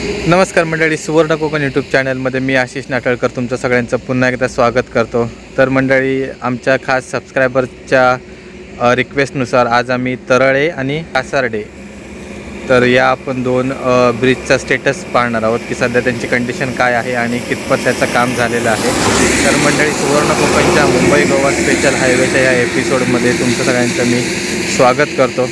नमस्कार मंडळी, सुवर्ण कोकण यूट्यूब चॅनलमध्ये मी आशिष नाटळकर तुमचं सगळ्यांचं पुन्हा एकदा स्वागत करतो। तर मंडळी, आमच्या खास सबस्क्रायबरच्या रिक्वेस्टनुसार आज आम्ही तरळे आणि कासारडे तर या आपण दोन ब्रिजचा स्टेटस पाहणार आहोत की सध्या त्यांची कंडिशन काय आहे आणि कितपत त्याचं काम झालेलं आहे। तर मंडळी, सुवर्ण कोकणच्या मुंबई गोवा स्पेशल हायवेच्या या एपिसोडमध्ये तुमचं सगळ्यांचं मी स्वागत करतो।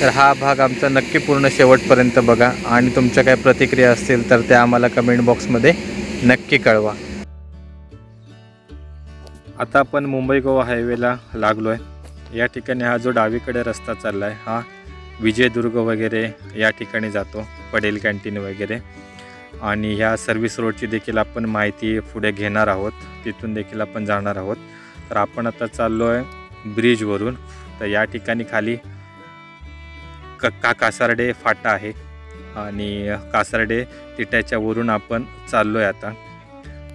तर हा भाग आमचा नक्की पूर्ण शेवटपर्यंत बघा आणि तुमच्या काय प्रतिक्रिया असतील तर त्या आम्हाला कमेंट बॉक्समध्ये नक्की कळवा। आता आपण मुंबई गोवा हायवेला लागलो आहे। या ठिकाणी हा जो डावीकडे रस्ता चालला आहे हा विजयदुर्ग वगैरे या ठिकाणी जातो, पडेल कॅन्टीन वगैरे, आणि ह्या सर्व्हिस रोडची देखील आपण माहिती पुढे घेणार आहोत, तिथून देखील आपण जाणार आहोत। तर आपण आता चाललो आहे ब्रिजवरून। तर या ठिकाणी खाली कासारडे फाटा आहे आणि कासारडे तिट्याच्या वरून आपण चाललो आहे आता।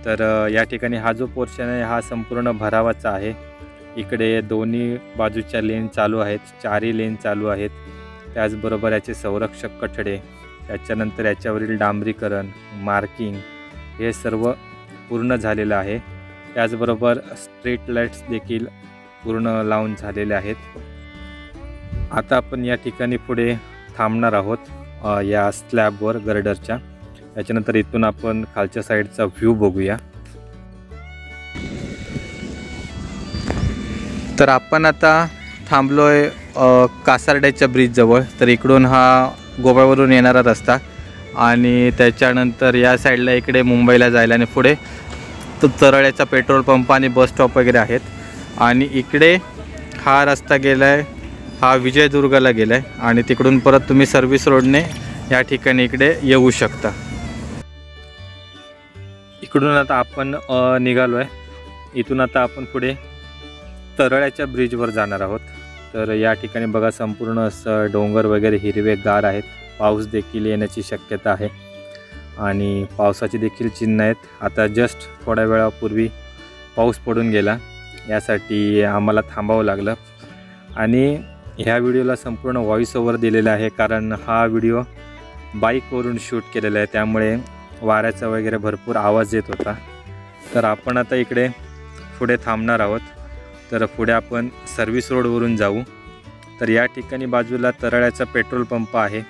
तर या ठिकाणी हा जो पोर्शन आहे हा संपूर्ण भरावाचा आहे। इकडे दोन्ही बाजूच्या लेन चालू आहेत, चारही लेन चालू आहेत। त्याचबरोबर याचे संरक्षक कठडे, त्याच्यानंतर याच्यावरील डांबरीकरण, मार्किंग हे सर्व पूर्ण झालेलं आहे। त्याचबरोबर स्ट्रीट लाईट्स देखील पूर्ण लावून झालेले आहेत। आता आपण या ठिकाणी पुढे थांबणार आहोत या स्लॅबवर गर्डरच्या। त्याच्यानंतर इथून आपण खालच्या साईडचा व्ह्यू बघूया। तर आपण आता थांबलोय कासारड्याच्या ब्रिजजवळ। तर इकडून हा गोव्यावरून येणारा रस्ता आणि त्याच्यानंतर या साईडला इकडे मुंबईला जायला आणि पुढे तरळ्याचा पेट्रोल पंप आणि बस स्टॉप वगैरे आहेत। आणि इकडे हा रस्ता गेला आहे, हा विजयदुर्गला गेला आहे आणि तिकडून परत तुम्ही सर्व्हिस रोडने या ठिकाणी इकडे येऊ शकता। इकडून आता आपण निघालो आहे। इथून आता आपण पुढे तरळ्याच्या ब्रिजवर जाणार आहोत। तर या ठिकाणी बघा संपूर्ण असं डोंगर वगैरे हिरवेगार आहेत। पाऊस देखील येण्याची शक्यता आहे आणि पावसाची देखील चिन्ह आहेत। आता जस्ट थोड्या वेळापूर्वी पाऊस पडून गेला, यासाठी आम्हाला थांबावं लागलं। आणि ह्या व्हिडिओला संपूर्ण व्हॉइस ओव्हर दिलेला आहे, कारण हा व्हिडिओ बाईकवरून शूट केलेला आहे, त्यामुळे वाऱ्याचा वगैरे भरपूर आवाज येत होता। तर आपण आता इकडे पुढे थांबणार आहोत। तर पुढे आपण सर्व्हिस रोडवरून जाऊ। तर या ठिकाणी बाजूला तरळ्याचा पेट्रोल पंप आहे,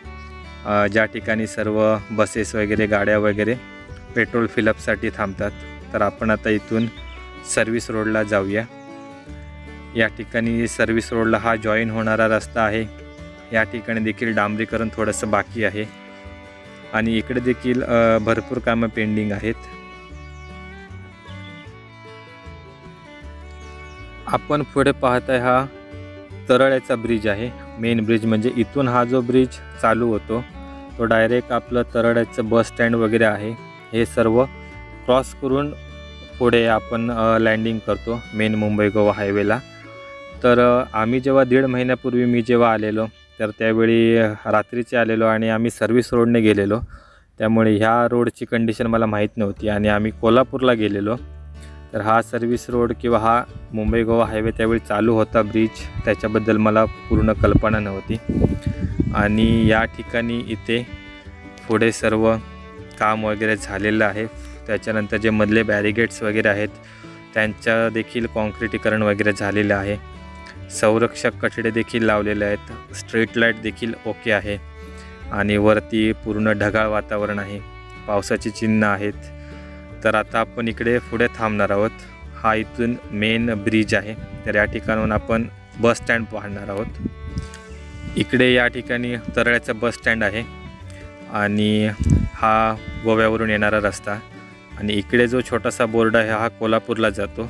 ज्या ठिकाणी सर्व बसेस वगैरे गाड्या वगैरे पेट्रोल फिलअपसाठी थांबतात। तर आपण आता इथून सर्व्हिस रोडला जाऊया। या ठिकाणी सर्व्हिस रोडला हा जॉईन होणारा रस्ता आहे। या ठिकाणी देखील डांबरीकरण थोडंसं बाकी आहे आणि इकडे देखील भरपूर कामं पेंडिंग आहेत। आपण पुढे पाहताय हा तरळ्याचा ब्रिज आहे, मेन ब्रिज। म्हणजे इथून हा जो ब्रिज चालू होतो तो डायरेक्ट आपलं तरळ्याचं बस स्टँड वगैरे आहे, हे सर्व क्रॉस करून पुढे आपण लँडिंग करतो मेन मुंबई गोवा हायवेला। तर आम्ही जेव्हा 1.5 महिन्यापूर्वी मी जेव्हा आलेलो तर त्यावेळी रात्रीचे आलेलो आणि आम्ही सर्व्हिस रोडने गेलेलो, त्यामुळे ह्या रोडची कंडिशन मला माहीत नव्हती आणि आम्ही कोल्हापूरला गेलेलो। तर हा सर्व्हिस रोड किंवा हा मुंबई गोवा हायवे त्यावेळी चालू होता ब्रिज, त्याच्याबद्दल मला पूर्ण कल्पना नव्हती। आणि या ठिकाणी इथे पुढे सर्व काम वगैरे झालेलं आहे। त्याच्यानंतर जे मधले बॅरिगेट्स वगैरे आहेत त्यांच्या देखील कॉन्क्रिटीकरण वगैरे झालेलं आहे। संरक्षक कठडे देखील लावलेले आहेत, स्ट्रीट लाईट देखील ओके आहे आणि वरती पूर्ण ढगाळ वातावरण आहे, पावसाची चिन्ह आहेत। तर आता आपण इकडे पुढे थांबणार आहोत। हा इथून मेन ब्रिज आहे। तर या ठिकाणाहून आपण बस स्टँड पाहणार आहोत। इकडे या ठिकाणी तरळ्याचा बस स्टँड आहे आणि हा गोव्यावरून येणारा रस्ता, आणि इकडे जो छोटासा बोर्ड आहे हा कोल्हापूरला जातो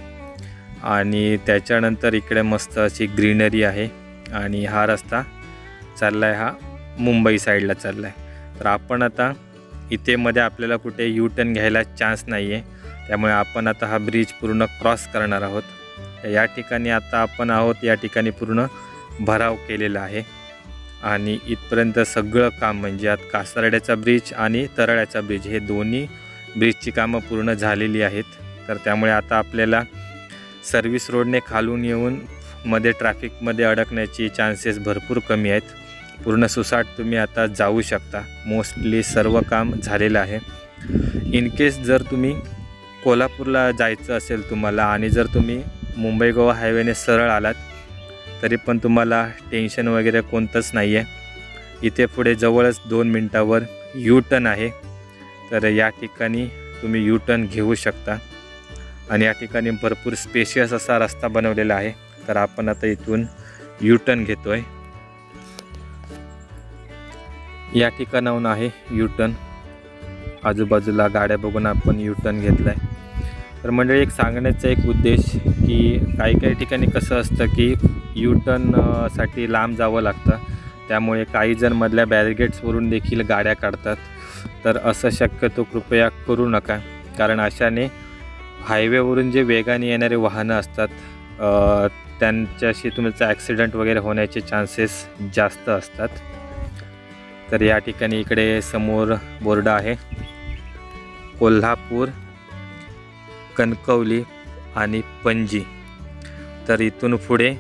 आणि त्याच्यानंतर इकडे मस्त अशी ग्रीनरी आहे आणि हा रस्ता चालला आहे, हा मुंबई साईडला चालला आहे। तर आपण आता इथे मध्ये आपल्याला कुठे यू टर्न घ्यायला चान्स नाही आहे, त्यामुळे आपण आता हा ब्रिज पूर्ण क्रॉस करणार आहोत। या ठिकाणी आता आपण आहोत, या ठिकाणी पूर्ण भराव केलेला आहे आणि इथपर्यंत सगळं काम म्हणजे आता कासारड्याचा ब्रिज आणि तरळ्याचा ब्रिज हे दोन्ही ब्रिजची कामं पूर्ण झालेली आहेत। तर त्यामुळे आता आपल्याला सर्व्हिस रोडने खालून येऊन मध्ये ट्रॅफिकमध्ये अडकण्याची चान्सेस भरपूर कमी आहेत। पूर्ण सुसाट तुम्ही आता जाऊ शकता. मोस्टली सर्व काम झालेलं आहे. इन केस जर तुम्ही कोल्हापूरला जायचं असेल तुम्हाला आणि जर तुम्ही मुंबई गोवा हायवेने सरळ आलात तरी पण तुम्हाला टेन्शन वगैरे कोणतंच नाही आहे. इथे पुढे जवळच 2 मिनटावर यू टर्न आहे. तर या ठिकाणी तुम्ही यू टर्न घेऊ शकता आणि या ठिकाणी भरपूर स्पेशियस असा रस्ता बनवलेला आहे. तर आपण आता इथून यू टर्न घेतो आहे. या ठिकाणाहून आहे यू टर्न. आजूबाजूला गाड्या बघून आपण यू टर्न घेतला आहे. तर मंडळी एक सांगण्याचा एक उद्देश की काही ठिकाणी कसं असतं की यू टर्नसाठी लांब जावं लागतं. त्यामुळे काही जण मधल्या बॅरिगेट्सवरून देखील गाड्या काढतात. तर असं शक्यतो कृपया करू नका, कारण अशाने हायवेवरून जे वेगाने येणारे वाहनं असतात त्यांच्याशी तुमचा ॲक्सिडेंट वगैरे होण्याचे चान्सेस जास्त असतात. तर या ठिकाणी इकडे समोर बोर्ड आहे कोल्हापूर, कणकवली आणि पणजी. तर इथून पुढे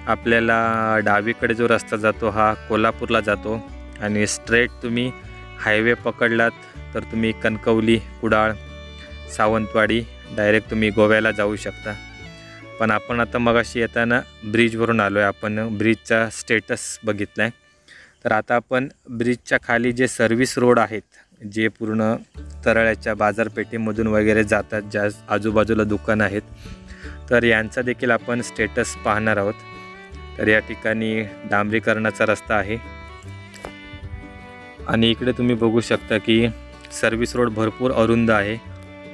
आपल्याला डावीकडे जो रस्ता जातो हा कोल्हापूरला जातो आणि स्ट्रेट तुम्ही हायवे पकडलात तर तुम्ही कणकवली, कुडाळ, सावंतवाडी डायरेक्ट तुम्ही गोव्याला जाऊ शकता. पण आपण आता मगाशी येताना ब्रिजवरून आलो आहे. आपण ब्रिजचा स्टेटस बघितला आहे. तर आता आपण ब्रिजच्या खाली जे सर्व्हिस रोड आहेत, जे पूर्ण तरळ्याच्या बाजारपेठेमधून वगैरे जातात, ज्या आजूबाजूला दुकानं आहेत, तर यांचा देखील आपण स्टेटस पाहणार आहोत. तर या ठिकाणी डांबरीकरणाचा रस्ता आहे आणि इकडे तुम्ही बघू शकता की सर्व्हिस रोड भरपूर अरुंद आहे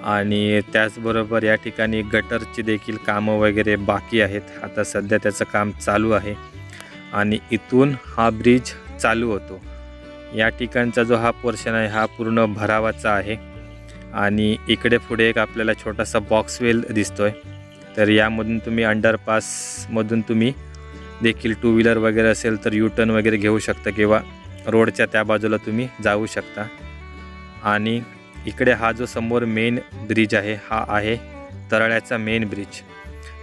आणि त्याचबरोबर या ठिकाणी गटरची देखील कामं वगैरे बाकी आहेत. आता सध्या त्याचं काम चालू आहे आणि इथून हा ब्रिज चालू होतो. या ठिकाणचा जो हा पोर्शन आहे हा पूर्ण भरावाचा आहे आणि इकडे पुढे एक आपल्याला छोटासा बॉक्सवेल दिसतोय. तर यामधून तुम्ही अंडरपासमधून तुम्ही देखील टू व्हीलर वगैरे असेल तर यू टर्न वगैरे घेऊ शकता किंवा रोडच्या त्या बाजूला तुम्ही जाऊ शकता. आणि इकडे हा जो समोर मेन ब्रिज आहे हा आहे तरळ्याचा मेन ब्रिज.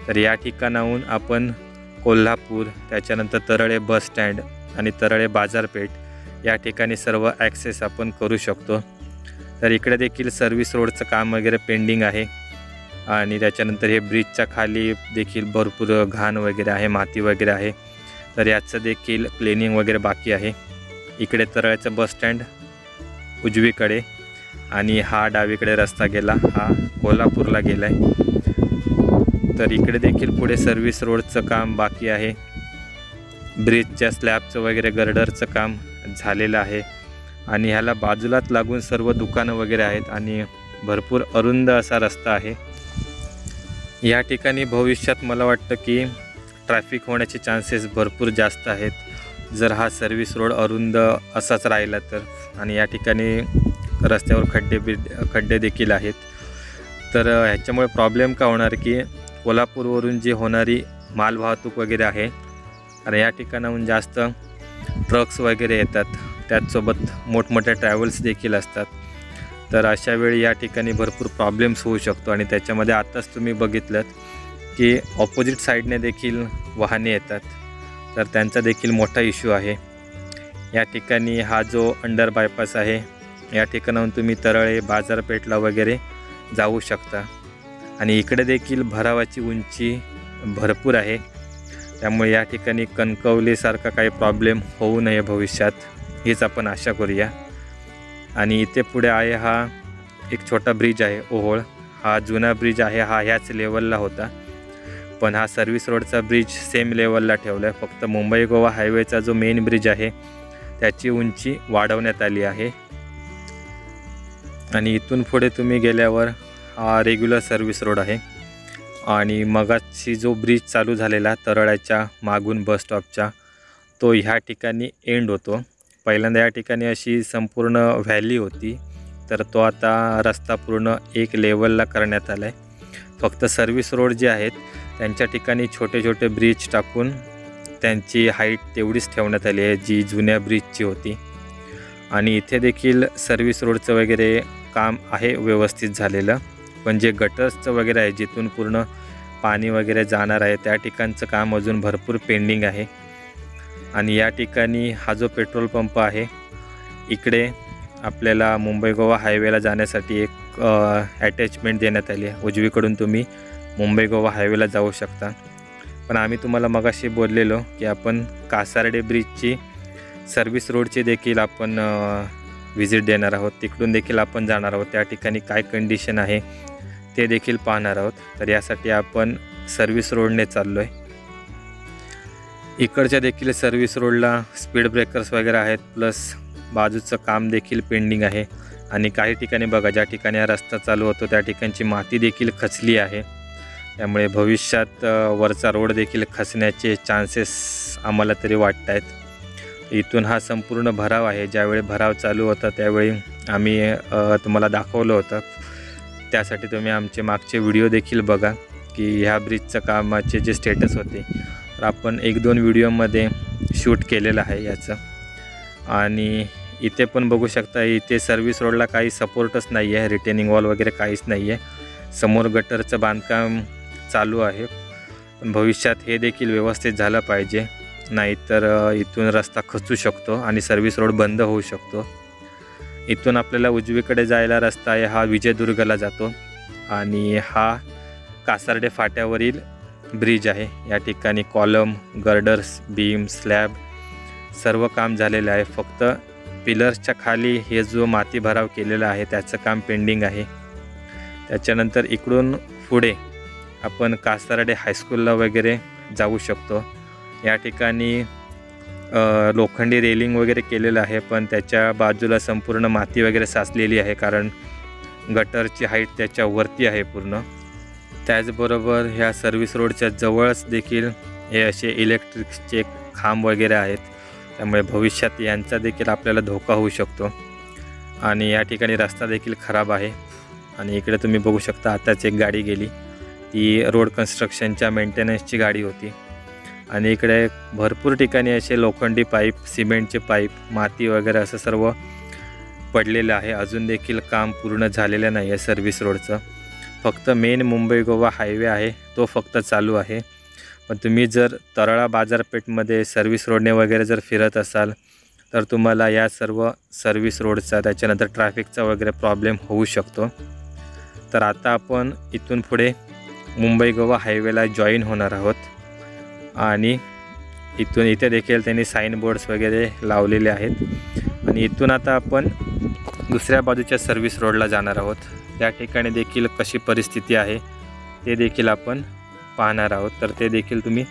तर या ठिकाणाहून आपण कोल्हापूर, त्याच्यानंतर तरळे बस स्टँड आणि तरळे बाजारपेठ या ठिकाणी सर्व ॲक्सेस आपण करू शकतो. तर इकडे देखील सर्व्हिस रोडचं काम वगैरे पेंडिंग आहे आणि त्याच्यानंतर हे ब्रिजच्या खाली देखील भरपूर घाण वगैरे आहे, माती वगैरे आहे. तर याचं देखील क्लिनिंग वगैरे बाकी आहे. इकडे तरळ्याचं बस स्टँड उजवीकडे आणि हा डावीकडे रस्ता गेला, हा कोल्हापूरला गेला आहे. तर इकडे देखील पुढे सर्व्हिस रोडचं काम बाकी आहे. ब्रिजच्या स्लॅबचं वगैरे गर्डरचं काम झालेलं आहे आणि ह्याला बाजूलाच लागून सर्व दुकानं वगैरे आहेत आणि भरपूर अरुंद असा रस्ता आहे. या ठिकाणी भविष्यात मला वाटतं की ट्रॅफिक होण्याचे चान्सेस भरपूर जास्त आहेत जर हा सर्व्हिस रोड अरुंद असाच राहिला तर. आणि या ठिकाणी रस्त्यावर खड्डे देखील आहेत. तर ह्याच्यामुळे प्रॉब्लेम का होणार की कोल्हापूरवरून जी होणारी मालवाहतूक वगैरे आहे आणि या ठिकाणाहून जास्त ट्रक्स वगैरे येतात, त्याचसोबत मोठमोठ्या ट्रॅव्हल्स देखील असतात. तर अशा वेळी या ठिकाणी भरपूर प्रॉब्लेम्स होऊ शकतो आणि त्याच्यामध्ये आताच तुम्ही बघितलं की ऑपोजिट साईडने देखील वाहने येतात. तर त्यांचा देखील मोठा इश्यू आहे. या ठिकाणी हा जो अंडर बायपास आहे या ठिकाणाहून तुम्ही तरळे बाजारपेठला वगैरे जाऊ शकता आणि इकडे देखील भरावाची उंची भरपूर आहे. त्यामुळे या ठिकाणी कणकवलीसारखा काही प्रॉब्लेम होऊ नये भविष्यात, हीच आपण आशा करूया. आणि इथे पुढे आहे हा एक छोटा ब्रिज आहे ओहोळ. हा जुना ब्रिज आहे, हा ह्याच लेवलला होता, पण हा सर्व्हिस रोडचा ब्रिज सेम लेवलला ठेवला आहे. फक्त मुंबई गोवा हायवेचा जो मेन ब्रिज आहे त्याची उंची वाढवण्यात आली आहे. आणि इथून पुढे तुम्ही गेल्यावर हा रेग्युलर सर्व्हिस रोड आहे आणि मगाशी जो ब्रिज चालू झालेला तरळ्याच्या मागून बस स्टॉपच्या, तो ह्या ठिकाणी एंड होतो. पहिल्यांदा या ठिकाणी अशी संपूर्ण व्हॅली होती, तर तो आता रस्ता पूर्ण एक लेवलला करण्यात आला आहे. फक्त सर्व्हिस रोड जे आहेत त्यांच्या ठिकाणी छोटे छोटे ब्रिज टाकून त्यांची हाईट तेवढीच ठेवण्यात आली आहे जी जुन्या ब्रिजची होती. आणि इथे देखील सर्व्हिस रोडचं वगैरे काम आहे व्यवस्थित झालेलं, पण जे गटर्सचं वगैरे आहे जिथून पूर्ण पाणी वगैरे जाणार आहे त्या ठिकाणचं काम अजून भरपूर पेंडिंग आहे. आणि या ठिकाणी हा जो पेट्रोल पंप आहे, इकडे आपल्याला मुंबई गोवा हायवेला जाण्यासाठी एक अटॅचमेंट देण्यात आली आहे। उजवीकडून तुम्ही मुंबई गोवा हायवेला जाऊ शकता। पण आम्ही तुम्हाला मगाशी बोललेलो की आपण कासार्डे ब्रिजची सर्व्हिस रोडची देखील आपण व्हिजिट देणार आहोत, तिकडून देखील आपण जाणार आहोत। त्या ठिकाणी काय कंडिशन आहे ते देखील पाहणार आहोत। तर यासाठी आपण सर्व्हिस रोडने चाललो आहे। इकडच्या देखील सर्व्हिस रोडला स्पीड ब्रेकर्स वगैरे आहेत, प्लस बाजूचं काम देखील पेंडिंग आहे। आणि काही ठिकाणी बघा, ज्या ठिकाणी हा रस्ता चालू होतो त्या ठिकाणची माती देखील खचली आहे, त्यामुळे भविष्यात वरचा रोड देखील खचण्याचे चान्सेस आम्हाला तरी वाटत आहेत। इथून हा संपूर्ण भराव आहे। ज्यावेळी भराव चालू होता त्यावेळी आम्ही तुम्हाला दाखवलं होतं, त्यासाठी तुम्ही आमचे मागचे व्हिडिओ देखील बघा की ह्या ब्रिजचं कामाचे जे स्टेटस होते। तर आपण 1-2 व्हिडिओमध्ये शूट केलेलं आहे याचं। आणि इथे पण बघू शकता, इथे सर्व्हिस रोडला काही सपोर्टच नाही आहे, रिटेनिंग वॉल वगैरे काहीच नाही आहे। समोर गटरचं बांधकाम चालू आहे, पण भविष्यात हे देखील व्यवस्थित झालं पाहिजे, नाहीतर इथून रस्ता खचू शकतो आणि सर्व्हिस रोड बंद होऊ शकतो। इथून आपल्याला उजवीकडे जायला रस्ता आहे, हा विजयदुर्गला जातो आणि हा कासार्डे फाट्यावरील ब्रिज आहे। या ठिकाणी कॉलम, गर्डर्स, बीम, स्लॅब सर्व काम झालेलं आहे। फक्त पिलर्सच्या खाली हे जो माती भराव केलेला आहे त्याचं काम पेंडिंग आहे। त्याच्यानंतर इकडून पुढे आपण कासार्डे हायस्कूलला वगैरे जाऊ शकतो। या ठिकाणी लोखंडी रेलिंग वगैरे केलेलं आहे, पण त्याच्या बाजूला संपूर्ण माती वगैरे साचलेली आहे, कारण गटरची हाईट त्याच्यावरती आहे पूर्ण। त्याचबरोबर ह्या सर्व्हिस रोडच्या जवळच देखील हे असे इलेक्ट्रिकचे खांब वगैरे आहेत, त्यामुळे भविष्यात यांचा देखील आपल्याला धोका होऊ शकतो। आणि या ठिकाणी रस्ता देखील खराब आहे। आणि इकडे तुम्ही बघू शकता, आताच एक गाडी गेली, ती रोड कन्स्ट्रक्शनच्या मेंटेनन्सची गाडी होती। आणि इकडे भरपूर ठिकाणी असे लोखंडी पाईप, सिमेंटचे पाईप, माती वगैरे असं सर्व पडलेलं आहे। अजून देखील काम पूर्ण झालेलं नाही आहे सर्व्हिस रोडचं। फक्त मेन मुंबई गोवा हायवे आहे तो फक्त चालू आहे। पण तुम्ही जर तराळा बाजारपेठमध्ये सर्व्हिस रोडने वगैरे जर फिरत असाल तर तुम्हाला या सर्व सर्व्हिस रोडचा, त्याच्यानंतर ट्रॅफिकचा वगैरे प्रॉब्लेम होऊ शकतो। तर आता आपण इथून पुढे मुंबई गोवा हायवेला जॉईन होणार आहोत। आणि इथे देखील त्यांनी साईन बोर्ड्स वगैरे लावलेले आहेत। आणि इथून आता आपण दुसऱ्या बाजूच्या सर्व्हिस रोडला जाणार आहोत। त्या ठिकाणी देखील कशी परिस्थिती आहे ते देखील आपण पाहणार आहोत, तर ते देखील तुम्ही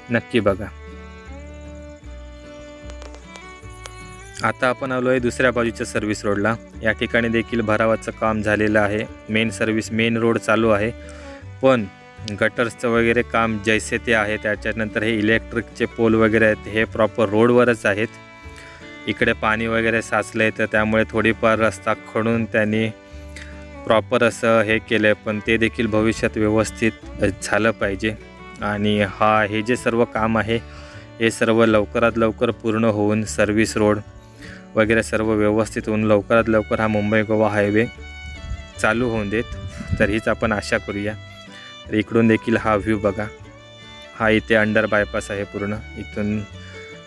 नक्की बघा। आता आपण आलो आहे दुसऱ्या बाजूच्या सर्व्हिस रोडला। या ठिकाणी देखील भरावाचं काम झालेलं आहे, मेन रोड चालू आहे, पण गटर्सचं वगैरे काम जैसे ते आहे। त्याच्यानंतर हे इलेक्ट्रिकचे पोल वगैरे आहेत, हे प्रॉपर रोडवरच आहेत। इकडे पाणी वगैरे साचलं आहे, तर त्यामुळे थोडीफार रस्ता खणून त्यांनी प्रॉपर असं हे केलं आहे, पण ते देखील भविष्यात व्यवस्थित झालं पाहिजे। आणि हे जे सर्व काम आहे हे सर्व लवकरात लवकर पूर्ण होऊन सर्व्हिस रोड वगैरे सर्व व्यवस्थित होऊन लवकरात लवकर हा मुंबई गोवा हायवे चालू होऊन देत, तर हीच आपण आशा करूया। तर इकडून देखील हा व्ह्यू बघा, हा इथे अंडर बायपास आहे पूर्ण, इथून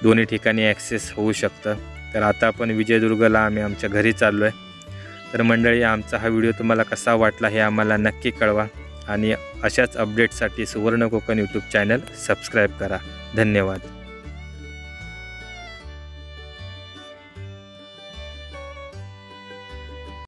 दोन्ही ठिकाणी ॲक्सेस होऊ शकतं। तर आता आपण विजयदुर्गला आम्ही आमच्या घरी चाललो आहे। तर मंडळी, आमचा हा व्हिडिओ तुम्हाला कसा वाटला हे आम्हाला नक्की कळवा आणि अशाच अपडेट्ससाठी सुवर्ण कोकण यूट्यूब चॅनल सबस्क्राईब करा। धन्यवाद।